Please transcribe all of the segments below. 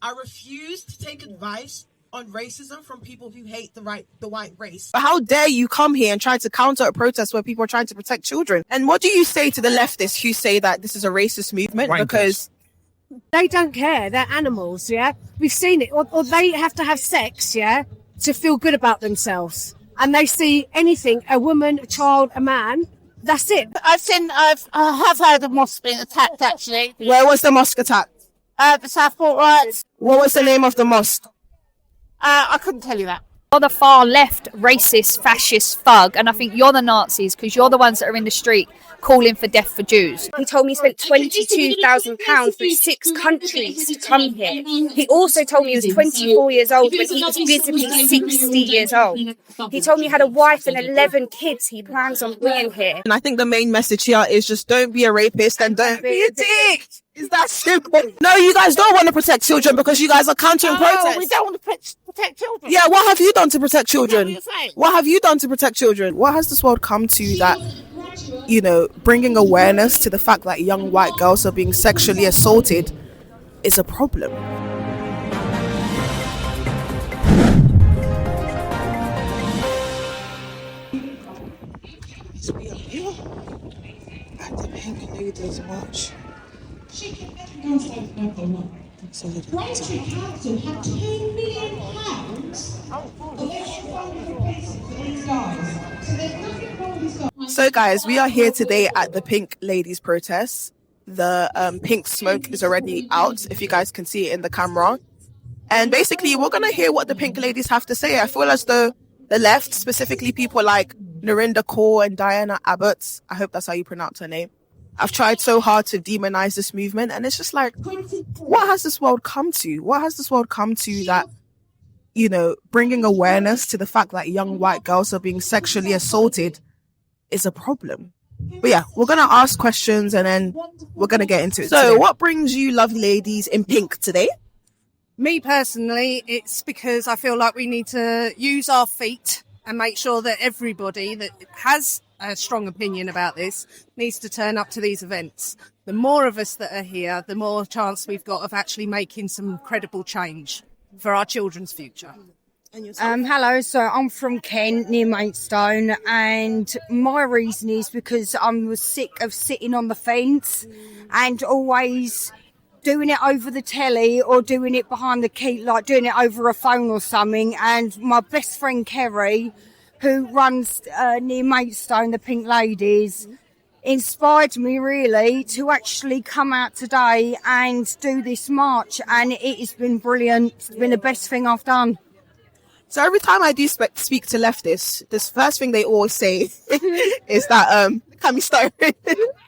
I refuse to take advice on racism from people who hate the white race. But how dare you come here and try to counter a protest where people are trying to protect children? And what do you say to the leftists who say that this is a racist movement? Wankers. Because they don't care. They're animals, yeah? We've seen it. Or they have to have sex, yeah, to feel good about themselves. And they see anything, a woman, a child, a man, that's it. I have heard of mosque being attacked, actually. where was the mosque attack? The Southport riots. What was the name of the mosque? I couldn't tell you that. You're the far left, racist, fascist thug, and I think you're the Nazis because you're the ones that are in the street calling for death for Jews. He told me he spent £22,000 with 6 countries to come here. He also told me he was 24 years old when he was visibly 60 years old. He told me he had a wife and 11 kids he plans on bringing here. And I think the main message here is just don't be a rapist and don't be a dick. Is that simple? No, you guys don't want to protect children because you guys are countering protests. We don't want to protect children. Yeah, what have you done to protect children? What are you saying? What have you done to protect children? What has this world come to that, you know, bringing awareness to the fact that young white girls are being sexually assaulted is a problem? We are here at the Pink Ladies March. Braintree Council had £2 million of extra funding for these guys. So there's nothing wrong with these guys. So guys, we are here today at the Pink Ladies protest. The pink smoke is already out, if you guys can see it in the camera. And basically, we're going to hear what the Pink Ladies have to say. I feel as though the left, specifically people like Narendra Kaur and Diana Abbott, I hope that's how you pronounce her name, I've tried so hard to demonize this movement, and it's just like, what has this world come to? What has this world come to that, you know, bringing awareness to the fact that young white girls are being sexually assaulted is a problem? But yeah, we're going to ask questions and then we're going to get into it. So what brings you lovely ladies in pink today? Me personally, it's because I feel like we need to use our feet and make sure that everybody that has a strong opinion about this needs to turn up to these events. The more of us that are here, the more chance we've got of actually making some credible change for our children's future. Hello, so I'm from Kent, near Maidstone, and my reason is because I was sick of sitting on the fence and always doing it over the telly or doing it behind the key, like doing it over a phone or something. And my best friend Kerry, who runs near Maidstone, the Pink Ladies, inspired me really to actually come out today and do this march, and it has been brilliant. It's been the best thing I've done. So every time I do speak to leftists, this first thing they always say is that, can we stuttering?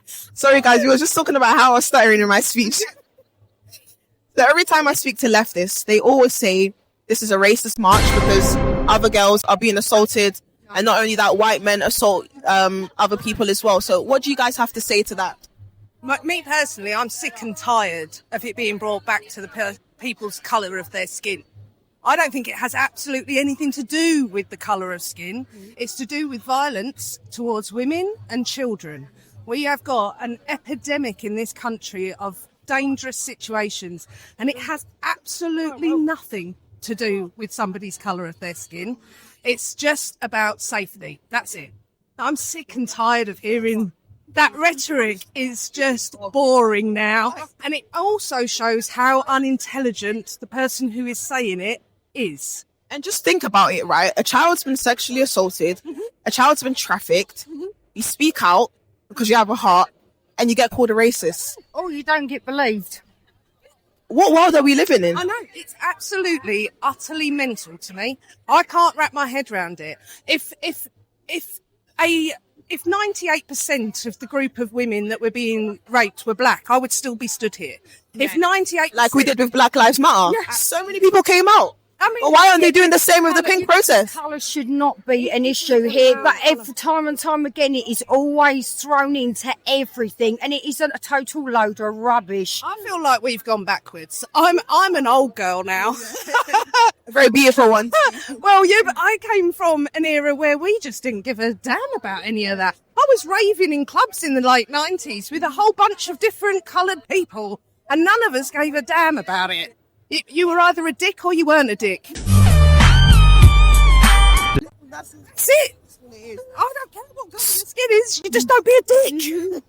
Sorry guys, we were just talking about how I was stuttering in my speech. So every time I speak to leftists, they always say this is a racist march because other girls are being assaulted, and not only that, white men assault other people as well. So what do you guys have to say to that? Me personally, I'm sick and tired of it being brought back to the people's colour of their skin. I don't think it has absolutely anything to do with the colour of skin. It's to do with violence towards women and children. We have got an epidemic in this country of dangerous situations, and it has absolutely nothing to do with somebody's colour of their skin. It's just about safety. That's it. I'm sick and tired of hearing that rhetoric. Is just boring now. And it also shows how unintelligent the person who is saying it is. And just think about it, right? A child's been sexually assaulted. A child's been trafficked. You speak out because you have a heart and you get called a racist. Oh, you don't get believed. What world are we living in? I know, it's absolutely, utterly mental to me. I can't wrap my head around it. If 98% of the group of women that were being raped were black, I would still be stood here. If 98%... Like we did with Black Lives Matter. Yes. So many people came out. I mean, Well, why aren't they doing the same with the pink protest? Colour should not be an issue here, but every time and time again, it is always thrown into everything, and it is a total load of rubbish. I feel like we've gone backwards. I'm an old girl now. A very beautiful one. Well, yeah, but I came from an era where we just didn't give a damn about any of that. I was raving in clubs in the late 90s with a whole bunch of different coloured people, and none of us gave a damn about it. You were either a dick or you weren't a dick. That's it. I don't care what colour your skin is. You just don't be a dick.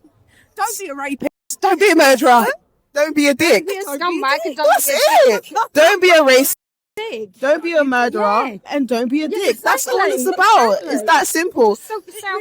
Don't be a rapist. Don't be a murderer. Don't be a dick. Be a scumbag and That's it. Don't be a racist. Don't be a murderer and don't be a dick. That's all it's about. It's that simple.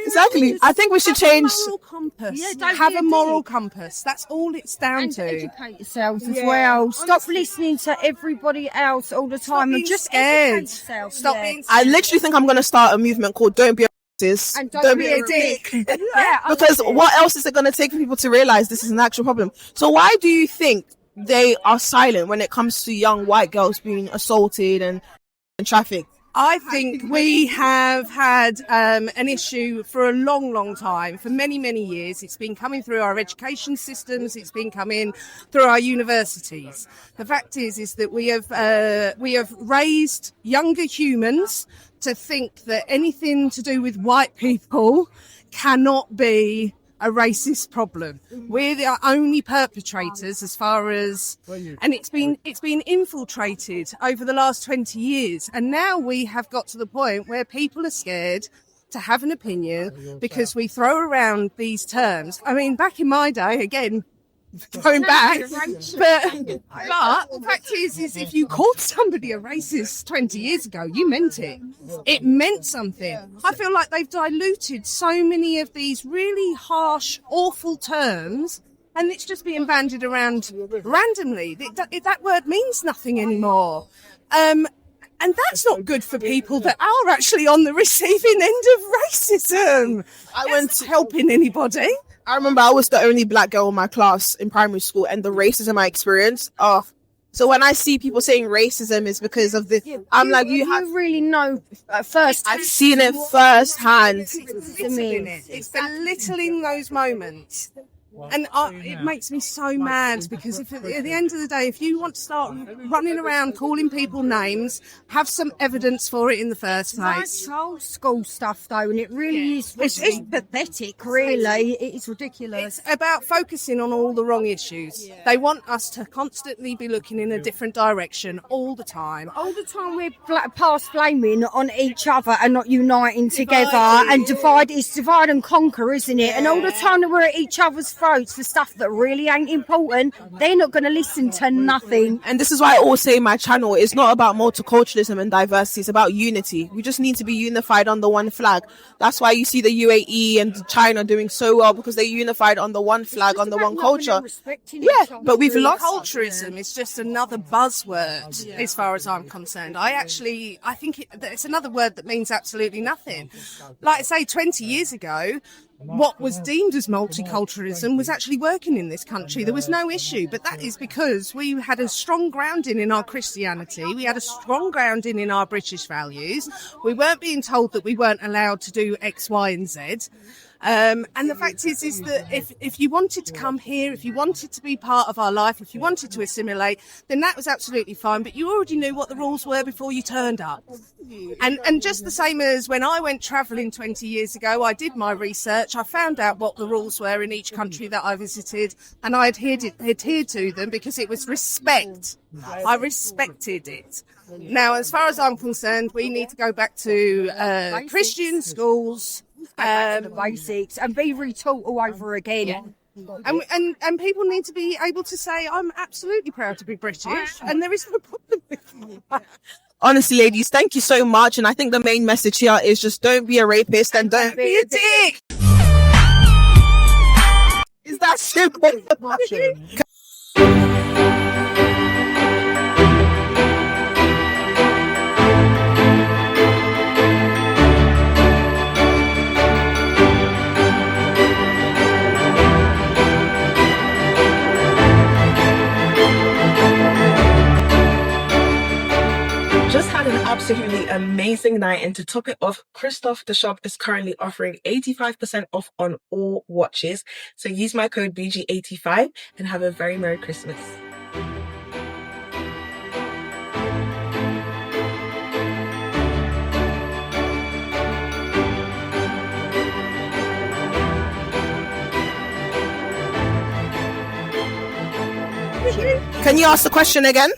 Exactly. I think we should change. Moral compass. don't Have be a a moral dick. compass. That's all it's down And to. educate yourselves as well. Stop listening to everybody else all the time and being just scared. educate yourself. Stop yeah. being I literally think I'm going to start a movement called Don't Be a Racist. And don't be a dick. Yeah, Because what else is it going to take for people to realize this is an actual problem? So why do you think they are silent when it comes to young white girls being assaulted and trafficked? I think we have had an issue for a long, long time, for many, many years. It's been coming through our education systems. It's been coming through our universities. The fact is that we have raised younger humans to think that anything to do with white people cannot be a racist problem. We're the only perpetrators as far as, and it's been infiltrated over the last 20 years. And now we have got to the point where people are scared to have an opinion because we throw around these terms. I mean, back in my day, again, going back, but the fact is if you called somebody a racist 20 years ago, you meant it. It meant something. I feel like they've diluted so many of these really harsh, awful terms, and it's just being bandied around randomly. That word means nothing anymore. And that's not good for people that are actually on the receiving end of racism. That's not helping anybody. I remember I was the only black girl in my class in primary school, and the racism I experienced. So when I see people saying racism is because of this, I'm like, you really know first. I've seen it firsthand. It's belittling those moments. And it makes me so mad because if at the end of the day, if you want to start running around calling people names, have some evidence for it in the first place. It's old school stuff though, and it really is. It's pathetic, really. It is ridiculous. It's about focusing on all the wrong issues. They want us to constantly be looking in a different direction all the time. All the time we're past blaming on each other and not uniting together and divide. It's divide and conquer, isn't it? And all the time that we're at each other's throats for stuff that really ain't important, they're not going to listen to nothing. And this is why I always say my channel is not about multiculturalism and diversity. It's about unity. We just need to be unified under one flag. That's why you see the UAE and China doing so well, because they're unified under one flag, under one culture. Yeah, but we've lost Culturism is just another buzzword as far as I'm concerned. I think it's another word that means absolutely nothing. Like I say, 20 years ago, what was deemed as multiculturalism was actually working in this country. There was no issue, but that is because we had a strong grounding in our Christianity. We had a strong grounding in our British values. We weren't being told that we weren't allowed to do X, Y, and Z. And the fact is that if you wanted to come here, if you wanted to be part of our life, if you wanted to assimilate, then that was absolutely fine. But you already knew what the rules were before you turned up. And just the same as when I went travelling 20 years ago, I did my research. I found out what the rules were in each country that I visited, and I adhered to them because it was respect. I respected it. Now, as far as I'm concerned, we need to go back to Christian schools. The basics and be retaught all over again. And people need to be able to say, I'm absolutely proud to be British, and there is no problem with that. Honestly, ladies, thank you so much. And I think the main message here is just don't be a rapist and don't Be a dick. Is that simple? Just had an absolutely amazing night, and to top it off, Christoph the shop is currently offering 85% off on all watches. So use my code BG85 and have a very Merry Christmas. Can you ask the question again?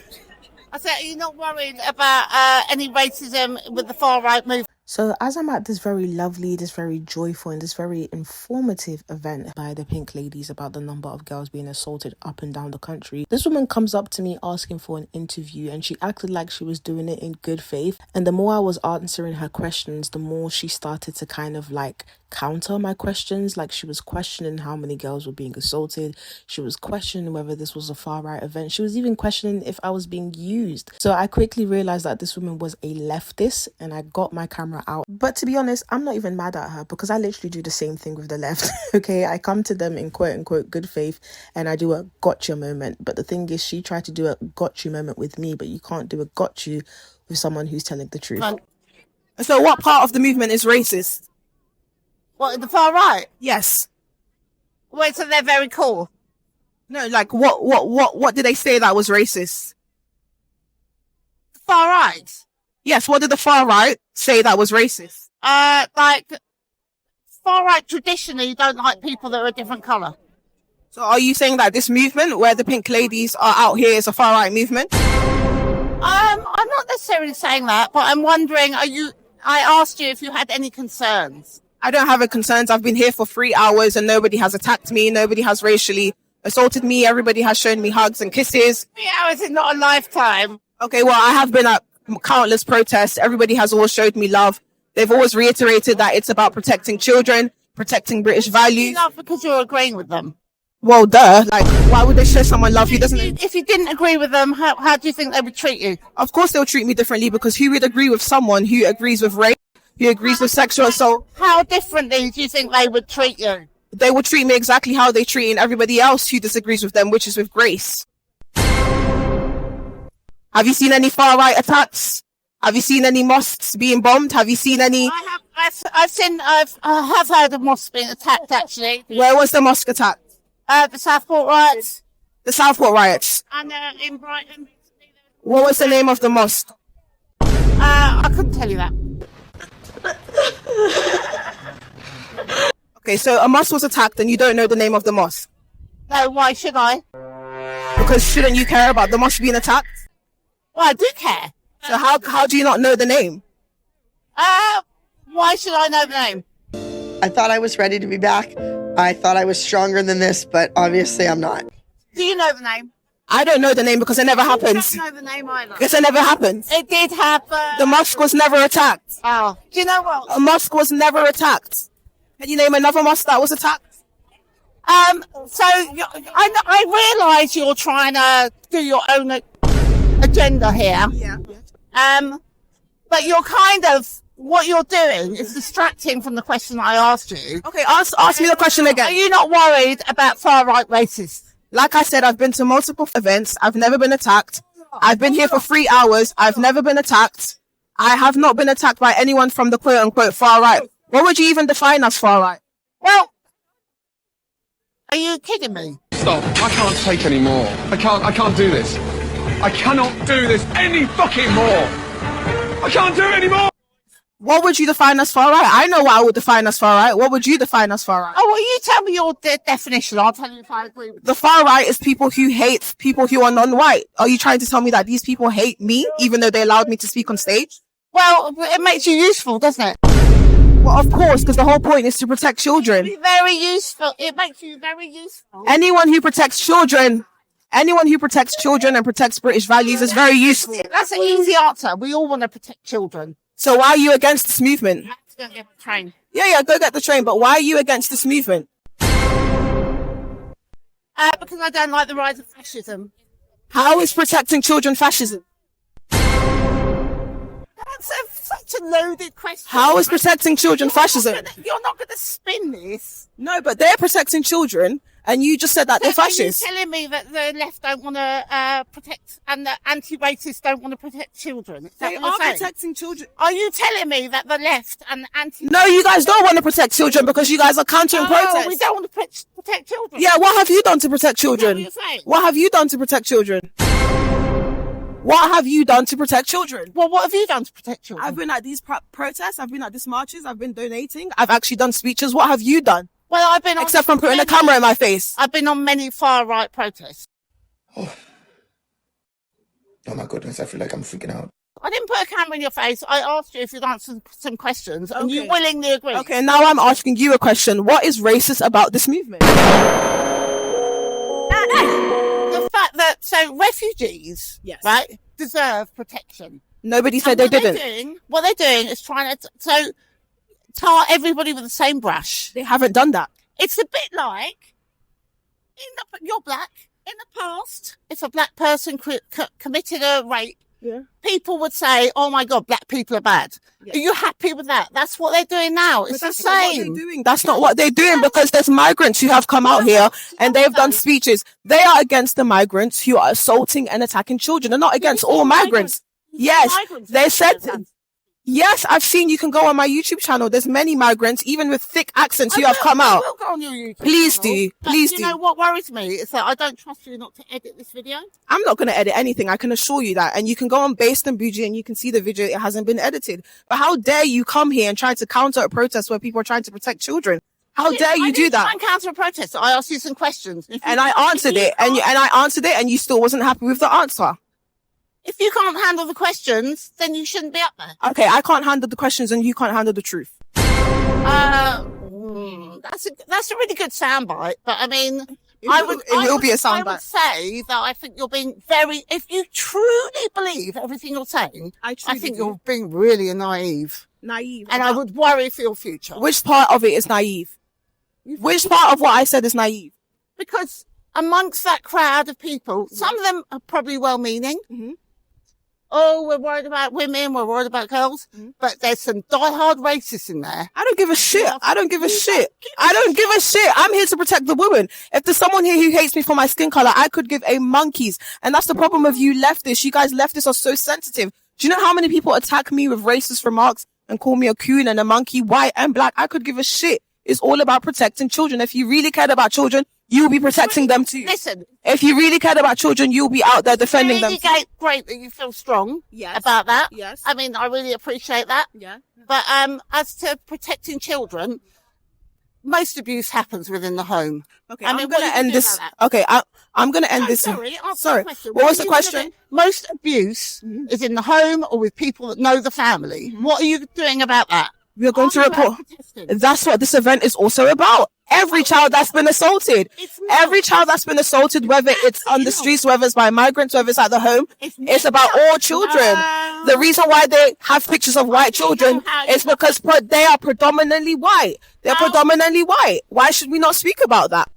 I said, are you not worried about any racism with the far right movement? So as I'm at this very lovely, this very joyful and this very informative event by the Pink Ladies about the number of girls being assaulted up and down the country, this woman comes up to me asking for an interview, and she acted like she was doing it in good faith. And the more I was answering her questions, the more she started to kind of like counter my questions. Like, she was questioning how many girls were being assaulted. She was questioning whether this was a far right event. She was even questioning if I was being used. So I quickly realized that this woman was a leftist, and I got my camera out. But to be honest, I'm not even mad at her, because I literally do the same thing with the left. Okay, I come to them in quote unquote good faith, and I do a gotcha moment. But the thing is, she tried to do a gotcha moment with me, but you can't do a gotcha with someone who's telling the truth. So what part of the movement is racist? What, the far right? Yes. Wait, so they're very cool. No, like what did they say that was racist? The far right? Yes, what did the far right say that was racist? Like, far right traditionally don't like people that are a different colour. So are you saying that this movement where the Pink Ladies are out here is a far right movement? I'm not necessarily saying that, but I'm wondering, I asked you if you had any concerns. I don't have any concerns. I've been here for 3 hours and nobody has attacked me. Nobody has racially assaulted me. Everybody has shown me hugs and kisses. 3 hours is not a lifetime. Okay, well, I have been at countless protests. Everybody has always showed me love. They've always reiterated that it's about protecting children, protecting British values. Not because you're agreeing with them. Well, duh. Like, why would they show someone love who doesn't... If you didn't agree with them, how do you think they would treat you? Of course they'll treat me differently, because who would agree with someone who agrees with rape, who agrees with sexual assault? How differently do you think they would treat you? They will treat me exactly how they treat everybody else who disagrees with them, which is with grace. Have you seen any far right attacks? Have you seen any mosques being bombed? Have you seen any... I have heard of mosques being attacked, actually. Where was the mosque attack? The Southport riots. The Southport riots. And in Brighton. What was the name of the mosque? I couldn't tell you that. Okay, so a mosque was attacked and you don't know the name of the mosque? No, why should I? Because shouldn't you care about the mosque being attacked? Well, I do care. So how do you not know the name? Why should I know the name? I thought I was ready to be back. I thought I was stronger than this, but obviously I'm not. Do you know the name? I don't know the name because it never happens. I don't know the name either. Because it never happens. It did happen. The mosque was never attacked. Oh. Do you know what? A mosque was never attacked. Can you name another mosque that was attacked? So I realise you're trying to do your own agenda here. Yeah. But you're kind of, what you're doing is distracting from the question I asked you. Okay, ask me the question again. Are you not worried about far right racists? Like I said, I've been to multiple events. I've never been attacked. I've been here for 3 hours. I've never been attacked. I have not been attacked by anyone from the quote unquote far right. What would you even define as far right? Well, are you kidding me? Stop. I can't take any more. I can't do this. I cannot do this any fucking more. I can't do it anymore. What would you define as far right? I know what I would define as far right. What would you define as far right? Oh, well, you tell me your definition. I'll tell you if I agree with The far right is people who hate people who are non-white. Are you trying to tell me that these people hate me, even though they allowed me to speak on stage? Well, it makes you useful, doesn't it? Well, of course, because the whole point is to protect children. Very useful. It makes you very useful. Anyone who protects children and protects British values is very useful. That's an easy answer. We all want to protect children. So why are you against this movement? Let's go get the train. Yeah, go get the train. But why are you against this movement? Because I don't like the rise of fascism. How is protecting children fascism? That's such a loaded question. How is protecting children fascism? You're not going to spin this. No, but they're protecting children, and you just said that they're fascists. Are you telling me that the left don't want to protect, and the anti-racists don't want to protect children? They are protecting children. Are you telling me that the left and the anti? No, you guys don't want to protect children because you guys are countering protests. We don't want to protect children. Yeah, what have you done to protect children? Is that what you're saying? What have you done to protect children? What have you done to protect children? Well, what have you done to protect children? I've been at these protests. I've been at these marches. I've been donating. I've actually done speeches. What have you done? Well, I've been except from putting a camera in my face. I've been on many far right protests. Oh my goodness, I feel like I'm freaking out. I didn't put a camera in your face. I asked you if you'd answer some questions, and you willingly agreed. Okay, now I'm asking you a question. What is racist about this movement? The fact that, so refugees, right, deserve protection. Nobody said they didn't. What they're doing is trying to tar everybody with the same brush. They haven't done that. It's a bit like, you're black. In the past, if a black person committed a rape, people would say, oh my God, black people are bad. Are you happy with that? That's what they're doing now. It's the same. That's not what they're doing, because there's migrants who have come out here and they've done speeches. They are against the migrants who are assaulting and attacking children. They're not against all migrants. Yes, they said... Yes, I've seen. You can go on my YouTube channel. There's many migrants, even with thick accents, who have come out. I will go on your YouTube Please channel, do. Please do. You know what worries me is that I don't trust you not to edit this video. I'm not going to edit anything. I can assure you that. And you can go on Basedandbougie and you can see the video. It hasn't been edited. But how dare you come here and try to counter a protest where people are trying to protect children? How dare you do that? I didn't counter a protest. I asked you some questions. And I answered it. And I answered it, and you still wasn't happy with the answer. If you can't handle the questions, then you shouldn't be up there. Okay, I can't handle the questions and you can't handle the truth. That's a really good soundbite, but I mean, it will be a soundbite. I would say that I think you're being if you truly believe everything you're saying, I think you're being really naive. Naive. And I would worry for your future. Which part of it is naive? Which part of what I said is naive? Because amongst that crowd of people, some of them are probably well-meaning. Mm-hmm. Oh, we're worried about women, we're worried about girls, but there's some diehard racists in there. I don't give a shit. I don't give a shit. I'm here to protect the woman. If there's someone here who hates me for my skin color, I could give a monkeys. And that's the problem with you leftists. You guys leftists are so sensitive. Do you know how many people attack me with racist remarks and call me a coon and a monkey, white and black? I could give a shit. It's all about protecting children. If you really cared about children, you'll be protecting them too. Listen, if you really cared about children, you'll be out there defending them too. Great that you feel strong about that. Yes. I mean, I really appreciate that. Yeah. But as to protecting children, most abuse happens within the home. Okay, I'm going to end this. Okay, I'm going to end this. Sorry. What was the question? Most abuse is in the home or with people that know the family. What are you doing about that? We are going to report. That's what this event is also about. Every child that's been assaulted. Every child that's been assaulted, whether it's on the streets, whether it's by migrants, whether it's at the home. It's about all children. The reason why they have pictures of white children is because they are predominantly white. They're predominantly white. Why should we not speak about that?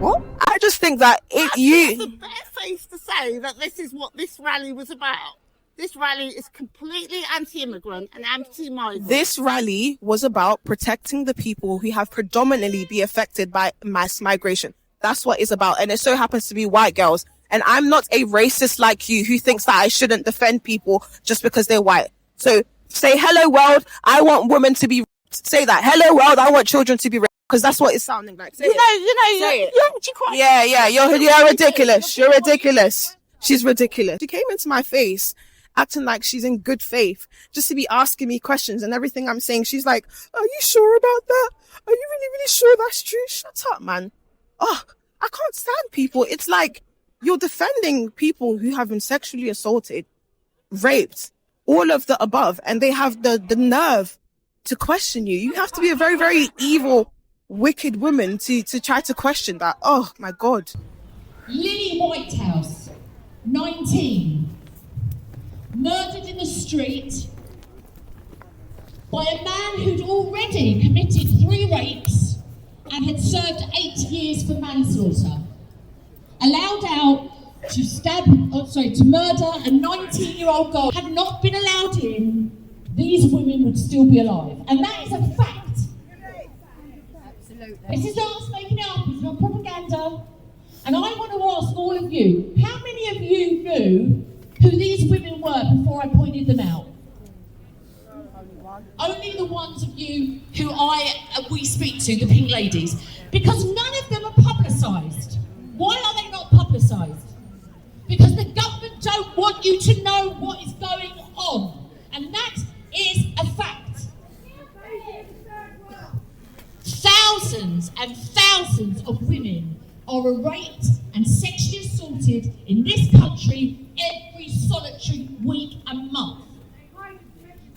What? I just think that That's the better face to say that this is what this rally was about. This rally is completely anti-immigrant and anti-migrant. This rally was about protecting the people who have predominantly been affected by mass migration. That's what it's about. And it so happens to be white girls. And I'm not a racist like you who thinks that I shouldn't defend people just because they're white. So say, hello world, I want women to be, say that. Hello world, I want children to be raped. Because that's what it's sounding like. You're ridiculous. You're ridiculous. She's ridiculous. She came into my face acting like she's in good faith, just to be asking me questions, and everything I'm saying, she's like, are you sure about that? Are you really, really sure that's true? Shut up, man. Oh, I can't stand people. It's like you're defending people who have been sexually assaulted, raped, all of the above, and they have the nerve to question you. You have to be a very, very evil, wicked woman to try to question that. Oh, my God. Lily Whitehouse, 19. Murdered in the street by a man who'd already committed 3 rapes and had served 8 years for manslaughter. Allowed out to murder a 19-year-old girl. Had not been allowed in, these women would still be alive. And that is a fact. Absolutely. This is not us making it up, it's not propaganda. And I want to ask all of you, how many of you knew who these women were before I pointed them out? Only the ones of you who we speak to, the pink ladies, because none of them are publicised. Why are they not publicised? Because the government don't want you to know what is going on, and that is a fact. Thousands and thousands of women are raped and sexually assaulted in this country every every week and month.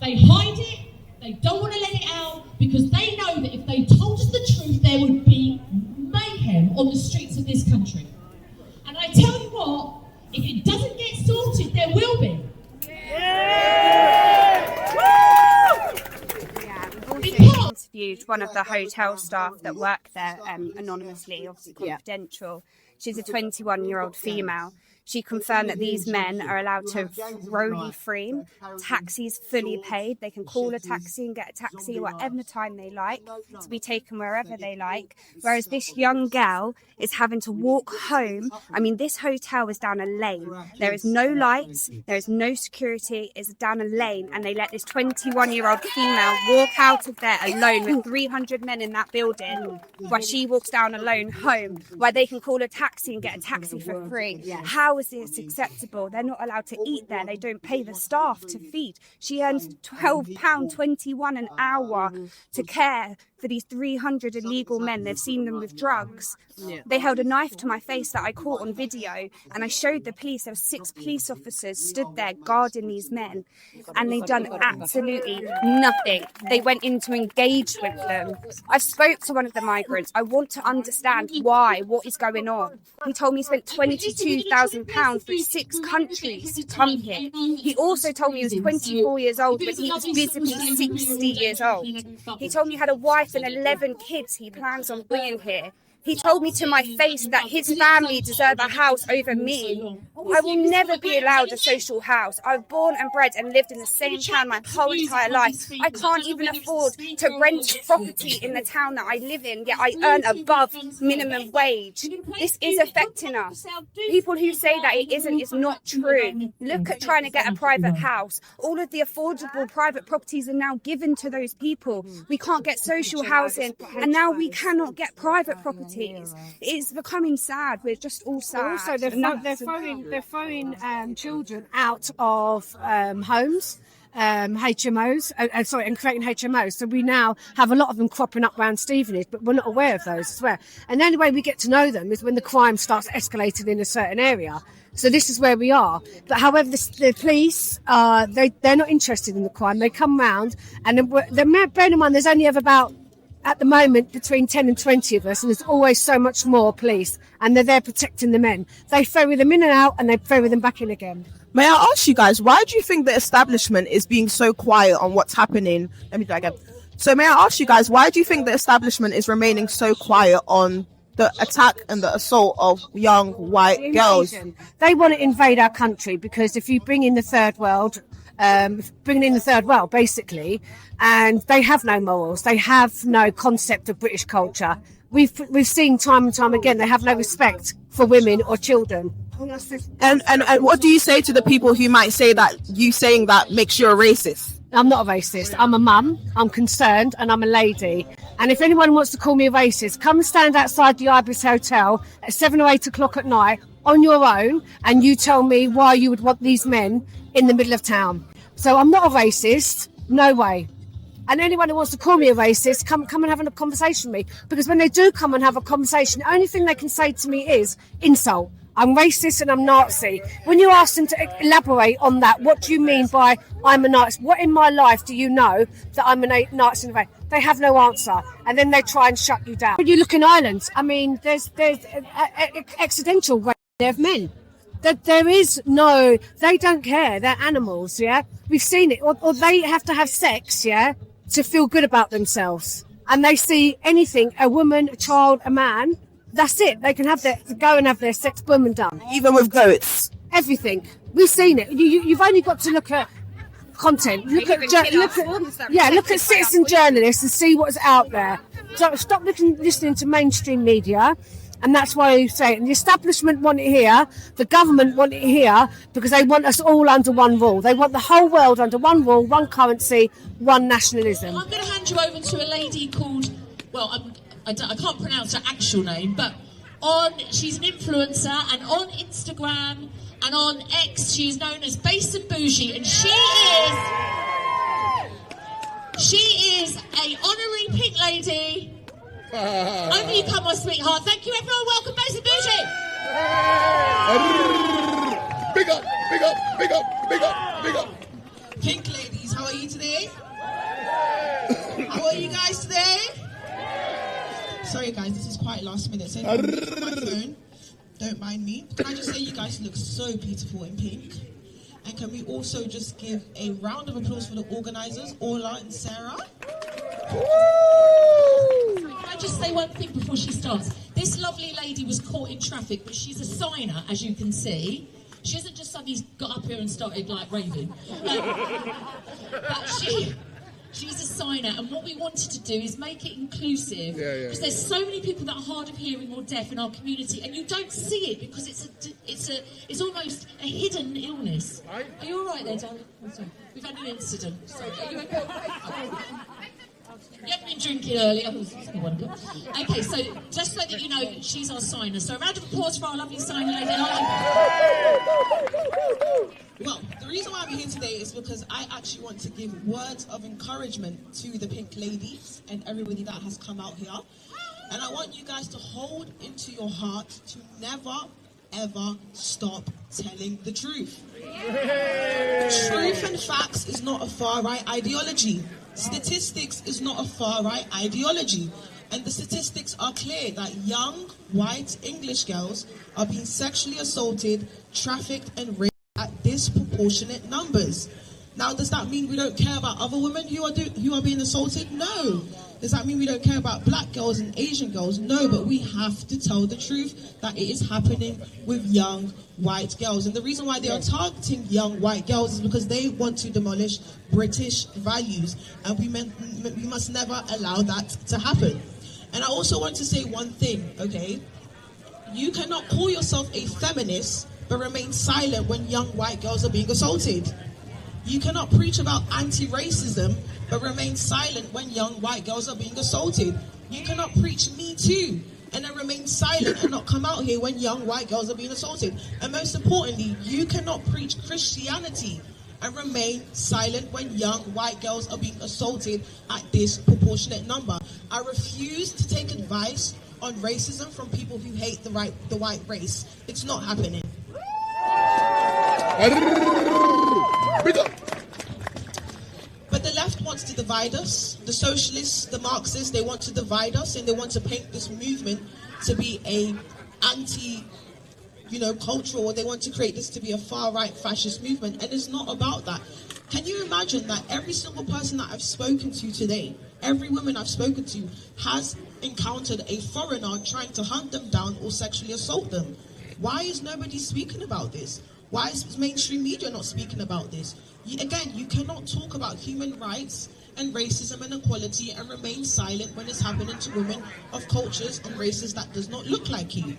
They hide it, they don't want to let it out, because they know that if they told us the truth, there would be mayhem on the streets of this country. And I tell you what, if it doesn't get sorted, there will be. Interviewed one of the hotel staff that work there anonymously, obviously confidential. She's a 21-year-old female. She confirmed that these men are allowed to roll free, taxis fully paid. They can call a taxi and get a taxi whatever time they like, to be taken wherever they like. Whereas this young girl is having to walk home. I mean, this hotel is down a lane. There is no lights, there is no security, it's down a lane, and they let this 21-year-old female walk out of there alone with 300 men in that building, while she walks down alone home, where they can call a taxi and get a taxi for free. How is this acceptable? They're not allowed to eat there. They don't pay the staff to feed. She earns £12.21 an hour to care for these 300 illegal men. They've seen them with drugs. They held a knife to my face that I caught on video, and I showed the police. There were 6 police officers stood there guarding these men, and they've done absolutely nothing. They went in to engage with them. I spoke to one of the migrants. I want to understand what is going on. He told me he spent £22,000 through 6 countries to come here. He also told me he was 24 years old, but he was visibly 60 years old. He told me he had a wife and 11 kids he plans on bringing here. He told me to my face that his family deserve a house over me. I will never be allowed a social house. I've born and bred and lived in the same town my whole entire life. I can't even afford to rent property in the town that I live in, yet I earn above minimum wage. This is affecting us. People who say that it isn't is not true. Look at trying to get a private house. All of the affordable private properties are now given to those people. We can't get social housing, and now we cannot get private property. It's becoming sad. We're just all sad. Also, they're throwing children out of homes, HMOs, and creating HMOs. So we now have a lot of them cropping up around Stevenage, but we're not aware of those as well. And the only way we get to know them is when the crime starts escalating in a certain area. So this is where we are. But however, the police, they're not interested in the crime. They come round, and bearing in mind there's only ever about, at the moment, between 10 and 20 of us, and there's always so much more police, and they're there protecting the men. They ferry them in and out, and they ferry them back in again. May I ask you guys, why do you think the establishment is being so quiet on what's happening? Let me do that again. So may I ask you guys, why do you think the establishment is remaining so quiet on the attack and the assault of young white girls? They want to invade our country, because if you bring in the third world, basically, and they have no morals, they have no concept of British culture. We've seen time and time again, they have no respect for women or children. And what do you say to the people who might say that you saying that makes you a racist? I'm not a racist. I'm a mum, I'm concerned, and I'm a lady. And if anyone wants to call me a racist, come and stand outside the Ibis Hotel at 7 or 8 o'clock at night on your own, and you tell me why you would want these men in the middle of town. So I'm not a racist, no way. And anyone who wants to call me a racist, come and have a conversation with me. Because when they do come and have a conversation, the only thing they can say to me is insult. I'm racist and I'm Nazi. When you ask them to elaborate on that, what do you mean by I'm a Nazi? What in my life do you know that I'm a Nazi? They have no answer. And then they try and shut you down. When you look in Ireland, I mean, there's accidental rape of men. That there is no, they don't care. They're animals, yeah? We've seen it. Or they have to have sex, yeah, to feel good about themselves. And they see anything, a woman, a child, a man, that's it. They can go and have their sex, boom, and done. Even with goats? Everything. We've seen it. You've only got to look at content. Look at citizen journalists and see what's out there. So stop listening to mainstream media. And that's why you say it. And the establishment want it here, the government want it here, because they want us all under one rule. They want the whole world under one rule, one currency, one nationalism. I'm going to hand you over to a lady called, I can't pronounce her actual name, but she's an influencer, and on Instagram and on X, she's known as Basedandbougie, and she is a honorary pink lady. Over you come, my sweetheart. Thank you, everyone. Welcome, Basedandbougie. Big up. big up, big up, big up, big up. Pink ladies, how are you today? How are you guys today? Sorry guys, this is quite last minute, so if I mute my phone, don't mind me. Can I just say you guys look so beautiful in pink? And can we also just give a round of applause for the organisers, Orla and Sarah? Can I just say one thing before she starts? This lovely lady was caught in traffic, but she's a signer, as you can see. She hasn't just suddenly got up here and started like raving. But she's a signer, and what we wanted to do is make it inclusive. Because there's so many people that are hard of hearing or deaf in our community, and you don't see it because it's almost a hidden illness. Are you all right there, darling? Oh, sorry. We've had an incident. Sorry. Are you okay? You haven't been drinking earlier. Okay, so just so that you know, she's our signer. So a round of applause for our lovely signer lady. Well, the reason why I'm here today is because I actually want to give words of encouragement to the pink ladies and everybody that has come out here. And I want you guys to hold into your heart to never, ever stop telling the truth. Truth and facts is not a far-right ideology. Statistics is not a far-right ideology. And the statistics are clear that young, white English girls are being sexually assaulted, trafficked and raped at disproportionate numbers. Now, does that mean we don't care about other women who are being assaulted? No. Does that mean we don't care about black girls and Asian girls? No, but we have to tell the truth that it is happening with young white girls. And the reason why they are targeting young white girls is because they want to demolish British values. And we must never allow that to happen. And I also want to say one thing, okay? You cannot call yourself a feminist but remain silent when young white girls are being assaulted. You cannot preach about anti-racism but remain silent when young white girls are being assaulted. You cannot preach Me Too and then remain silent and not come out here when young white girls are being assaulted. And most importantly, you cannot preach Christianity and remain silent when young white girls are being assaulted at disproportionate number. I refuse to take advice on racism from people who hate the white race. It's not happening. But the left wants to divide us. The socialists, the Marxists, they want to divide us and they want to paint this movement to be a cultural, or they want to create this to be a far-right fascist movement, and it's not about that. Can you imagine that every single person that I've spoken to today, every woman I've spoken to, has encountered a foreigner trying to hunt them down or sexually assault them? Why is nobody speaking about this? Why is mainstream media not speaking about this? Again, you cannot talk about human rights and racism and equality and remain silent when it's happening to women of cultures and races that does not look like you.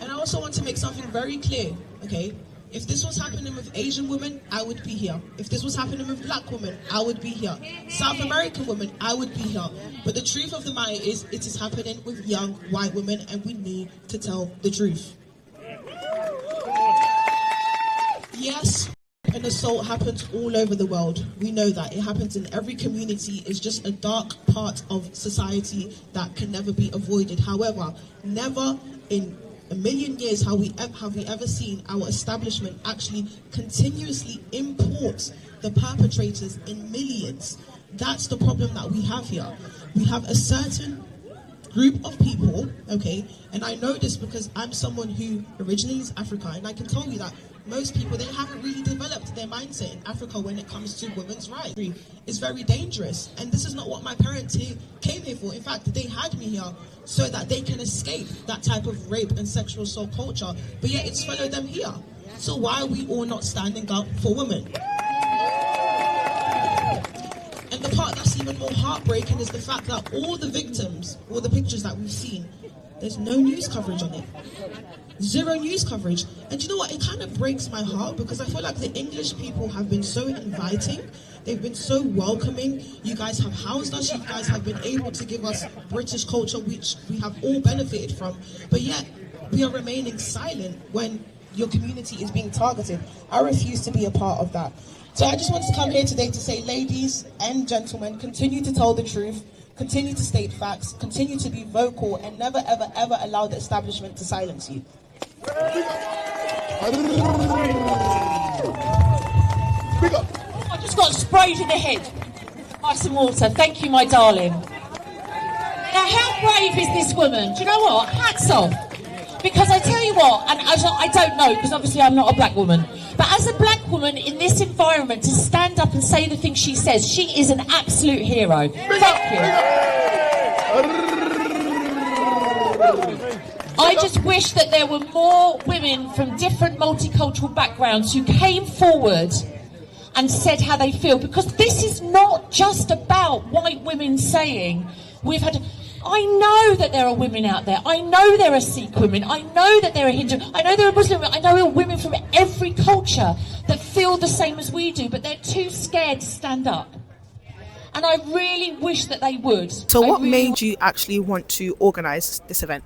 And I also want to make something very clear, okay? If this was happening with Asian women, I would be here. If this was happening with black women, I would be here. South American women, I would be here. But the truth of the matter is, it is happening with young white women, and we need to tell the truth. Yes, an assault happens all over the world. We know that. It happens in every community. It's just a dark part of society that can never be avoided. However, never in a million years have we ever seen our establishment actually continuously import the perpetrators in millions. That's the problem that we have here. We have a certain group of people, okay, and I know this because I'm someone who originally is Africa, and I can tell you that most people, they haven't really developed their mindset in Africa when it comes to women's rights. It's very dangerous, and this is not what my parents came here for. In fact, they had me here so that they can escape that type of rape and sexual assault culture, but yet it's followed them here. So why are we all not standing up for women? And the part that's even more heartbreaking is the fact that all the victims, all the pictures that we've seen, there's no news coverage on it. Zero news coverage. And you know what? It kind of breaks my heart because I feel like the English people have been so inviting. They've been so welcoming. You guys have housed us. You guys have been able to give us British culture, which we have all benefited from. But yet, we are remaining silent when your community is being targeted. I refuse to be a part of that. So I just wanted to come here today to say, ladies and gentlemen, continue to tell the truth. continue to state facts, continue to be vocal, and never, ever, ever allow the establishment to silence you. I just got sprayed in the head by some water. Thank you, my darling. Now, how brave is this woman? Do you know what? Hats off. Because I tell you what, and I don't know, because obviously I'm not a black woman, but as a black woman in this environment, to stand up and say the things she says, she is an absolute hero. Fuck you. I just wish that there were more women from different multicultural backgrounds who came forward and said how they feel, because this is not just about white women saying, I know that there are women out there. I know there are Sikh women. I know that there are Hindu. I know there are Muslim women. I know there are women from every culture that feel the same as we do, but they're too scared to stand up. And I really wish that they would. So what made you actually want to organise this event?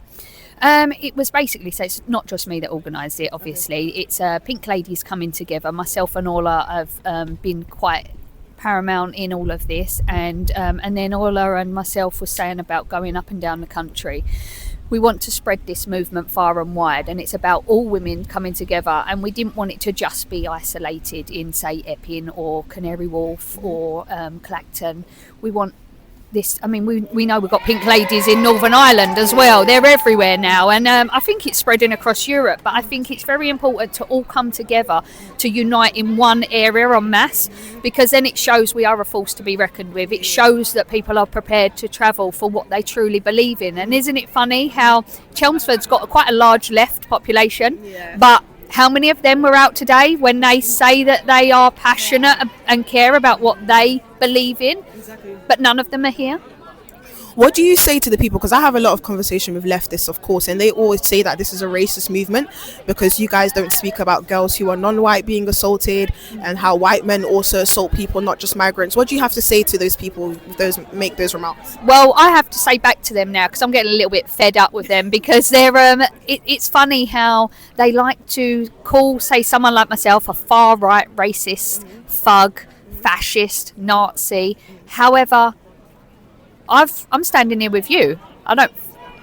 It was basically, so it's not just me that organised it, obviously. It's Pink Ladies coming together. Myself and Ola have been quite paramount in all of this, and then Ola and myself were saying about going up and down the country. We want to spread this movement far and wide, and it's about all women coming together, and we didn't want it to just be isolated in, say, Epping or Canary Wharf or Clacton. We want this, I mean, we know we've got Pink Ladies in Northern Ireland as well. They're everywhere now, and I think it's spreading across Europe, but I think it's very important to all come together to unite in one area en masse, because then it shows we are a force to be reckoned with. It shows that people are prepared to travel for what they truly believe in. And isn't it funny how Chelmsford's got quite a large left population, but how many of them were out today when they say that they are passionate and care about what they believe in? Exactly. But none of them are here. What do you say to the people? Because I have a lot of conversation with leftists, of course, and they always say that this is a racist movement because you guys don't speak about girls who are non-white being assaulted and how white men also assault people, not just migrants. What do you have to say to those people who make those remarks? Well, I have to say back to them now, because I'm getting a little bit fed up with them, because they're it's funny how they like to call, say, someone like myself a far-right racist, thug, fascist, Nazi. However, I'm standing here with you.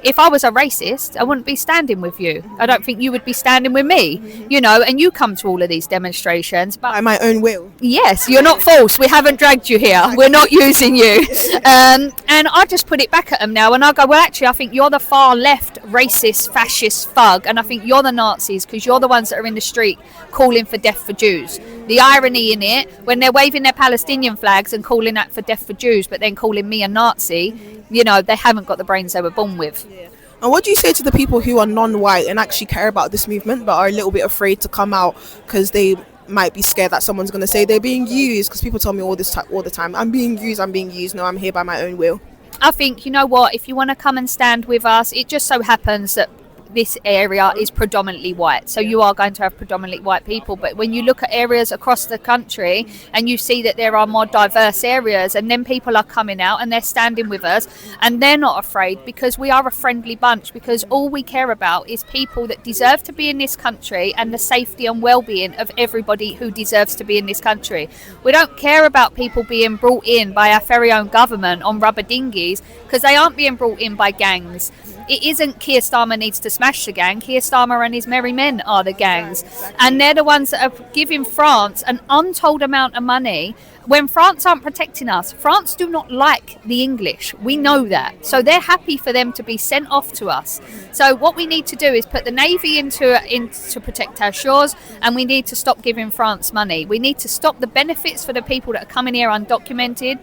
If I was a racist, I wouldn't be standing with you. I don't think you would be standing with me, and you come to all of these demonstrations. But by my own will. Yes, you're not false. We haven't dragged you here. We're not using you. And I just put it back at them now, and I go, well, actually, I think you're the far left racist, fascist thug, and I think you're the Nazis because you're the ones that are in the street calling for death for Jews. The irony in it, when they're waving their Palestinian flags and calling out for death for Jews, but then calling me a Nazi, they haven't got the brains they were born with. And what do you say to the people who are non-white and actually care about this movement but are a little bit afraid to come out because they might be scared that someone's going to say they're being used? Because people tell me all the time, I'm being used. No, I'm here by my own will. I think, you know what, if you want to come and stand with us, it just so happens that this area is predominantly white, so you are going to have predominantly white people. But when you look at areas across the country and you see that there are more diverse areas, and then people are coming out and they're standing with us and they're not afraid, because we are a friendly bunch, because all we care about is people that deserve to be in this country and the safety and well-being of everybody who deserves to be in this country. We don't care about people being brought in by our very own government on rubber dinghies, because they aren't being brought in by gangs. It isn't Keir Starmer needs to smash the gang. Keir Starmer and his merry men are the gangs. And they're the ones that are giving France an untold amount of money when France aren't protecting us. France do not like the English. We know that. So they're happy for them to be sent off to us. So what we need to do is put the Navy in to protect our shores, and we need to stop giving France money. We need to stop the benefits for the people that are coming here undocumented.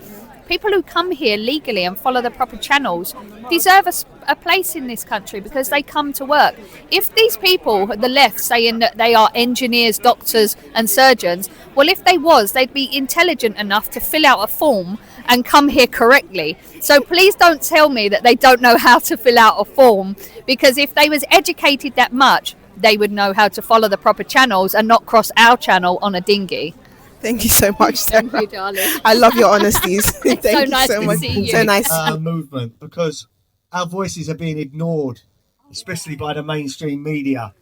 People who come here legally and follow the proper channels deserve a place in this country because they come to work. If these people, the left, saying that they are engineers, doctors and surgeons, well, if they was, they'd be intelligent enough to fill out a form and come here correctly. So please don't tell me that they don't know how to fill out a form, because if they was educated that much, they would know how to follow the proper channels and not cross our channel on a dinghy. Thank you so much, Sarah. Thank you, darling. I love your honesties. Thank so you nice so to much. see you. So nice. Movement, because our voices are being ignored, especially by the mainstream media.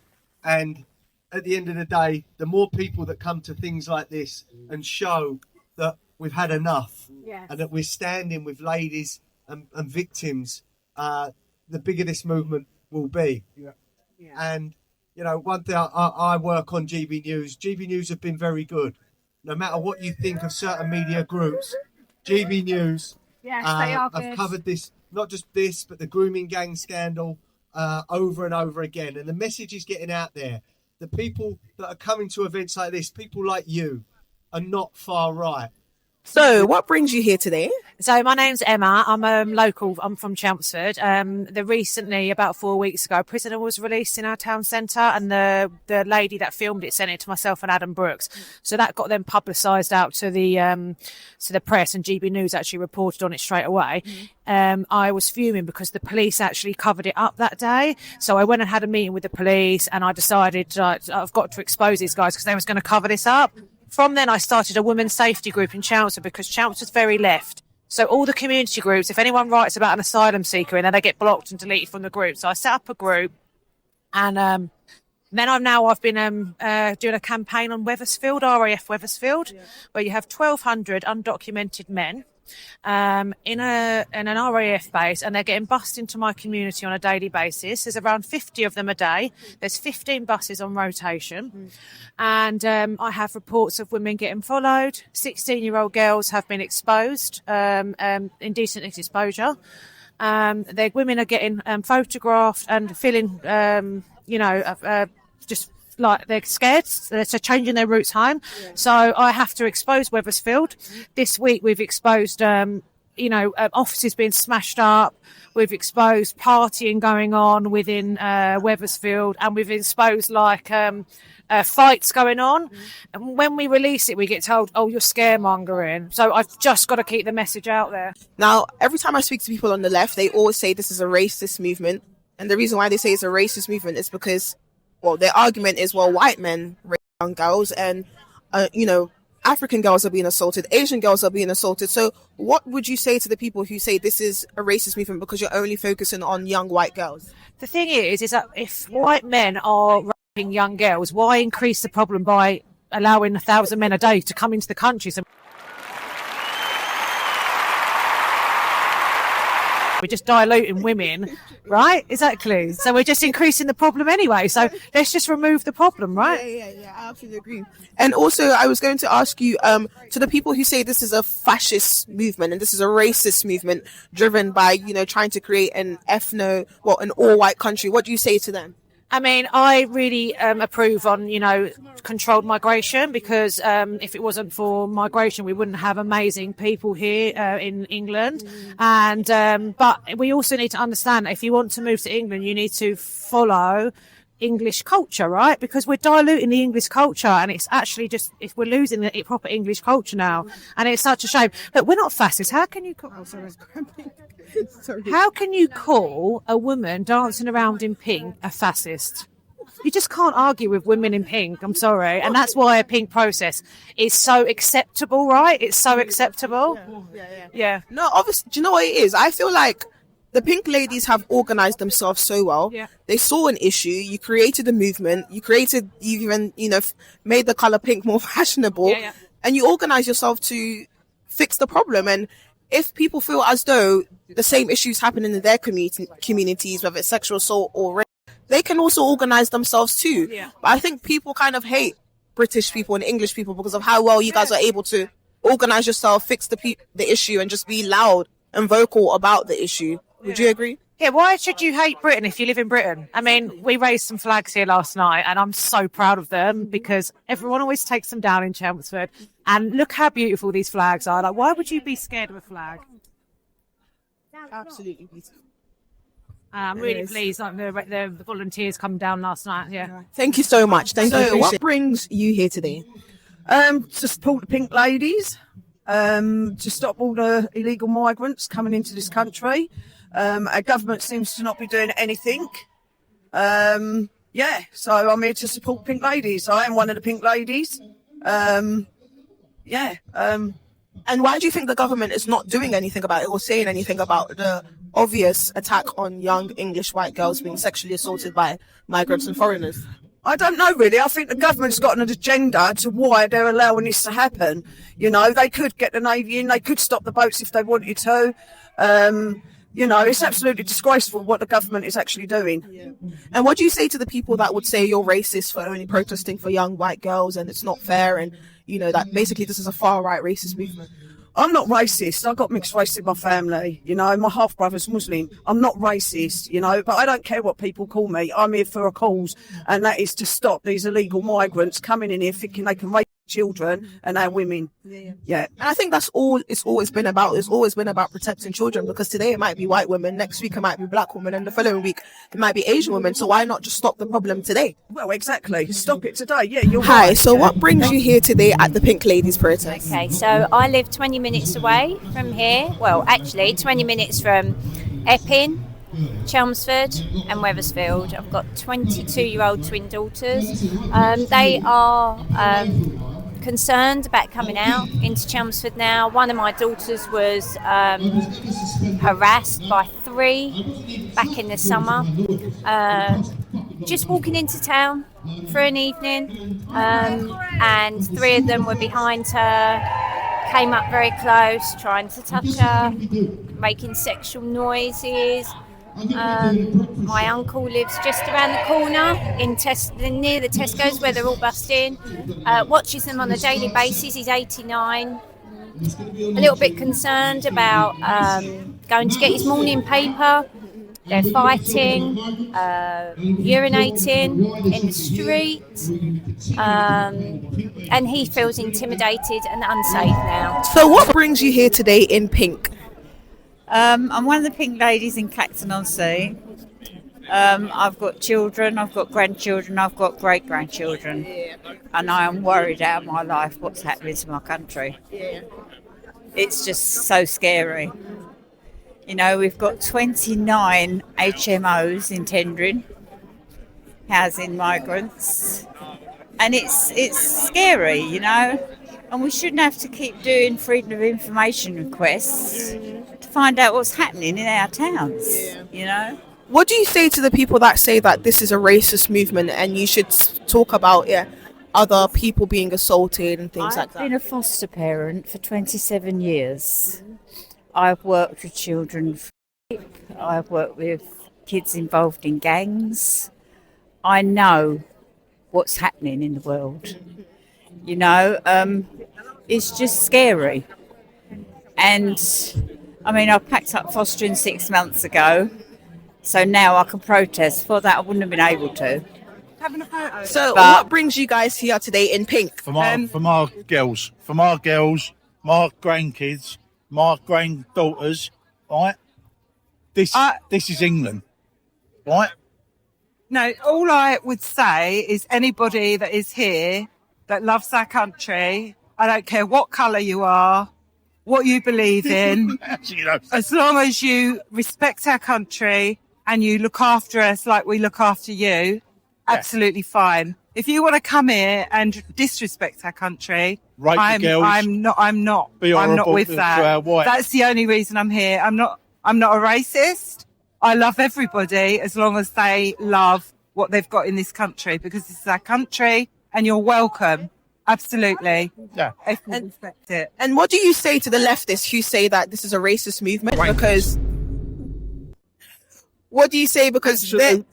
And at the end of the day, the more people that come to things like this and show that we've had enough, and that we're standing with ladies and victims, the bigger this movement will be. And, you know, one thing, I work on GB News. GB News have been very good. No matter what you think of certain media groups, GB News have covered this, not just this, but the grooming gang scandal over and over again. And the message is getting out there. The people that are coming to events like this, people like you, are not far right. So, what brings you here today? So, my name's Emma. I'm local. I'm from Chelmsford. Recently, about 4 weeks ago, a prisoner was released in our town centre, and the lady that filmed it sent it to myself and Adam Brooks. So that got them publicised out to the press, and GB News actually reported on it straight away. I was fuming because the police actually covered it up that day. So I went and had a meeting with the police, and I decided I've got to expose these guys because they was going to cover this up. From then, I started a women's safety group in Chelmsford because Chelmsford's very left. So all the community groups, if anyone writes about an asylum seeker, and then they get blocked and deleted from the group. So I set up a group, and then I've been doing a campaign on Wethersfield, RAF Wethersfield, where you have 1,200 undocumented men in an RAF base, and they're getting bussed into my community on a daily basis. There's around 50 of them a day. There's 15 buses on rotation. And I have reports of women getting followed. 16-year-old girls have been exposed, indecent exposure. Women are getting photographed and feeling, just like they're scared, they're changing their routes home. So I have to expose Wethersfield. This week we've exposed, offices being smashed up. We've exposed partying going on within Wethersfield, and we've exposed fights going on. And when we release it, we get told, "Oh, you're scaremongering." So I've just got to keep the message out there. Now, every time I speak to people on the left, they always say this is a racist movement, and the reason why they say it's a racist movement is because, well, their argument is, well, white men rape young girls, and African girls are being assaulted, Asian girls are being assaulted. So what would you say to the people who say this is a racist movement because you're only focusing on young white girls? The thing is that if white men are raping young girls, why increase the problem by allowing 1,000 men a day to come into the country? So we're just diluting women, right? Exactly. So we're just increasing the problem anyway. So let's just remove the problem, right? Yeah, I absolutely agree. And also, I was going to ask you, to the people who say this is a fascist movement and this is a racist movement driven by, trying to create an all-white country, what do you say to them? I mean, I really approve on, controlled migration, because if it wasn't for migration, we wouldn't have amazing people here in England. And but we also need to understand that if you want to move to England, you need to follow English culture, right? Because we're diluting the English culture, and it's actually we're losing the proper English culture now, and it's such a shame. But we're not fascists. How can you call? Oh, sorry. How can you call a woman dancing around in pink a fascist? You just can't argue with women in pink. I'm sorry, and that's why a pink process is so acceptable, right? It's so acceptable. Yeah. No, obviously, do you know what it is? I feel like the pink ladies have organized themselves so well. Yeah. They saw an issue. You created a movement. You even, made the color pink more fashionable. Yeah. And you organize yourself to fix the problem. And if people feel as though the same issues happen in their communities, whether it's sexual assault or rape, they can also organize themselves too. Yeah. But I think people kind of hate British people and English people because of how well you guys are able to organize yourself, fix the issue, and just be loud and vocal about the issue. Would you agree? Yeah, why should you hate Britain if you live in Britain? I mean, we raised some flags here last night, and I'm so proud of them because everyone always takes them down in Chelmsford. And look how beautiful these flags are. Like, why would you be scared of a flag? Absolutely beautiful. I'm really pleased. Like, the volunteers come down last night. Yeah. Thank you so much. Thank you. What brings you here today? To support the pink ladies, to stop all the illegal migrants coming into this country. Our government seems to not be doing anything. So I'm here to support pink ladies. I am one of the pink ladies. And why do you think the government is not doing anything about it or saying anything about the obvious attack on young English white girls being sexually assaulted by migrants and foreigners? I don't know really. I think the government's got an agenda to why they're allowing this to happen. You know, they could get the Navy in, they could stop the boats if they wanted to. You know, it's absolutely disgraceful what the government is actually doing. Yeah. And what do you say to the people that would say you're racist for only protesting for young white girls and it's not fair, and, you know, that basically this is a far-right racist movement? I'm not racist. I've got mixed race in my family. You know, my half-brother's Muslim. I'm not racist, you know, but I don't care what people call me. I'm here for a cause, and that is to stop these illegal migrants coming in here thinking they can rape children and our women. Yeah. And I think that's all it's always been about. It's always been about protecting children, because today it might be white women, next week it might be black women, and the following week it might be Asian women. So why not just stop the problem today? Well, exactly. Stop it today. Yeah, you're Hi, right. so what brings you here today at the Pink Ladies protest? Okay, so I live 20 minutes away from here. Well, actually 20 minutes from Epping, Chelmsford and Wethersfield. I've got 22-year-old twin daughters. They are concerned about coming out into Chelmsford now. One of my daughters was harassed by 3 back in the summer. Just walking into town for an evening, and 3 of them were behind her, came up very close, trying to touch her, making sexual noises. My uncle lives just around the corner near the Tesco's where they're all bussed in, watches them on a daily basis. He's 89, a little bit concerned about going to get his morning paper. They're fighting, urinating in the street, and he feels intimidated and unsafe now. So what brings you here today in pink? I'm one of the Pink Ladies in Clacton-on-Sea. I've got children, I've got grandchildren, I've got great-grandchildren, and I am worried out of my life what's happening to my country. It's just so scary. You know, we've got 29 HMOs in tendering, housing migrants, and it's scary, you know, and we shouldn't have to keep doing freedom of information requests to find out what's happening in our towns, you know. What do you say to the people that say that this is a racist movement and you should talk about other people being assaulted and things like that? I've been a foster parent for 27 years. I've worked with children. I've worked with kids involved in gangs. I know what's happening in the world. You know, it's just scary. And I mean, I packed up fostering 6 months ago, so now I can protest. For that, I wouldn't have been able to. So what brings you guys here today in pink? For my girls, my grandkids, my granddaughters, right? This is England, right? No, all I would say is anybody that is here that loves our country, I don't care what colour you are, what you believe in, as long as you respect our country and you look after us like we look after you, absolutely fine. If you want to come here and disrespect our country, I'm not with that. That's the only reason I'm here. I'm not a racist. I love everybody as long as they love what they've got in this country, because this is our country and you're welcome. Absolutely. Yeah. If we respect it. And what do you say to the leftists who say that this is a racist movement? Because what do you say? Because their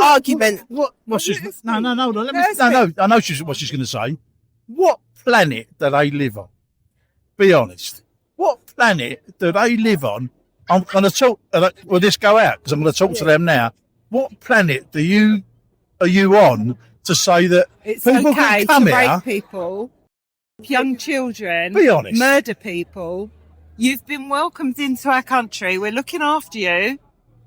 argument. What's she's, no. Let me. No. I know what she's going to say. What planet do they live on? Be honest. What planet do they live on? I'm going to talk. Will this go out? Because I'm going to talk to them now. What planet are you on to say that it's people okay can come to here? rape people, young children, be honest, murder people? You've been welcomed into our country. We're looking after you.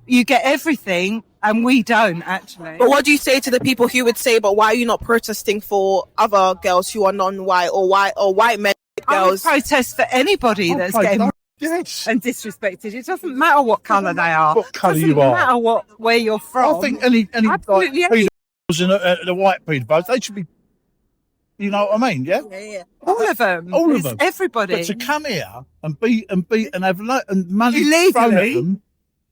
You get everything, and we don't actually. But what do you say to the people who would say, "But why are you not protesting for other girls who are non-white or white men?" I would protest for anybody that's getting and disrespected. It doesn't matter what colour they are. What colour you are. It doesn't matter where you're from. I think any like, the white people, they should be. You know what I mean? Yeah. All of them. All of them. Everybody. But to come here and beat and have money thrown at them.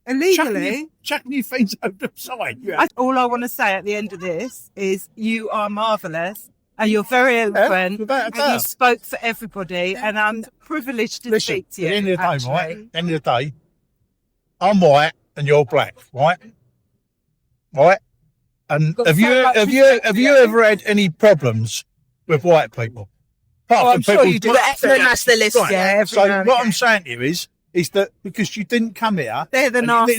Illegally? Chucking your things over the side. All I want to say at the end of this is you are marvellous and you're very eloquent and you spoke for everybody and I'm privileged to speak to you. At the end of the day, right? At the end of the day, I'm white and you're black, right? Right? And have you ever had any problems with white people? I'm sure you do. Ethno-nationalists, right. yeah. So what I'm saying to you is that because you didn't come here, they're the nasty you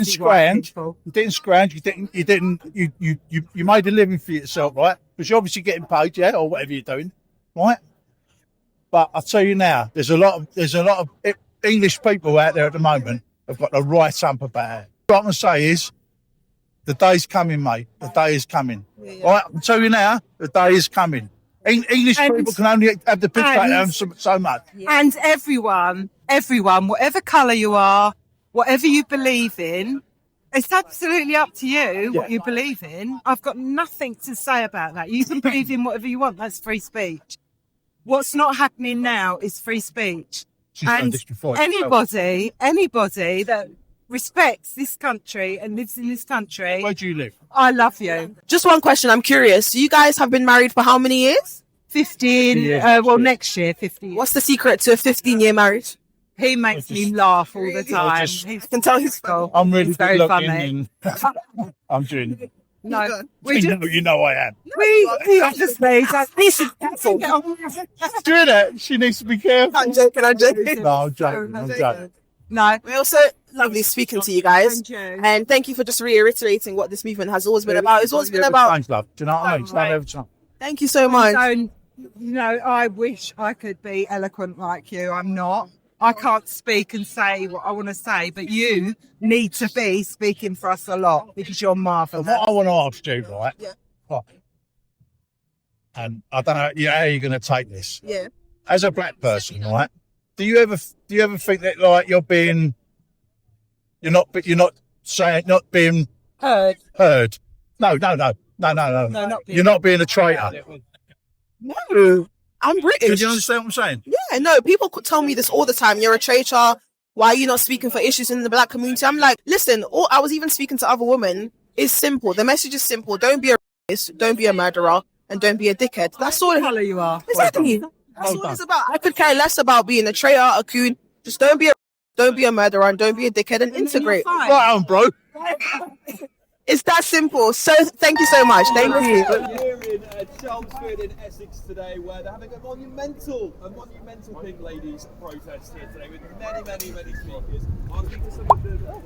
didn't scrounge, you made a living for yourself, right? Because you're obviously getting paid, yeah, or whatever you're doing, right? But I'll tell you now, there's a lot of English people out there at the moment have got the right up about it. What I'm gonna say is, the day's coming, mate. The day is coming. Right? I'll tell you now, the day is coming. English people can only have the piss out of them so much. And everyone, whatever colour you are, whatever you believe in, it's absolutely up to you what you believe in. I've got nothing to say about that. You can believe in whatever you want. That's free speech. What's not happening now is free speech. And anybody that respects this country and lives in this country. Where do you live? I love you. Just one question. I'm curious. You guys have been married for how many years? 15. Next year, 15. What's the secret to a 15-year marriage? He makes me laugh all the time. I can tell he's cool. I'm really very good funny. I'm doing it. No, you know I am. We obviously doing it. She needs to be careful. I'm joking. No, I'm joking. No, we're also lovely speaking to you guys, and thank you for just reiterating what this movement has always been about. It's always been about. Thanks, love. Do you know what I mean? It's not every time. Thank you so much. I wish I could be eloquent like you. I'm not. I can't speak and say what I want to say, but you need to be speaking for us a lot because you're marvellous. What I want to ask you, right? Yeah. Right, and I don't know how you're going to take this. Yeah. As a black person, right? Do you ever think that like you're not being heard? No. You're not being a traitor. No, I'm British. Do you understand what I'm saying? Yeah, no. People could tell me this all the time. You're a traitor. Why are you not speaking for issues in the black community? I'm like, listen. I was even speaking to other women. It's simple. The message is simple. Don't be a racist. Don't be a murderer. And don't be a dickhead. That's all. What colour you are? Exactly. That's what it's about. I could care less about being a traitor, a coon. Just don't be a murderer, and don't be a dickhead, and integrate. Right on, bro. It's that simple. So thank you so much. Thank you. Here in Chelmsford in Essex today, where they're having a monumental Pink Ladies protest here today with many speakers. I'll speak to some of the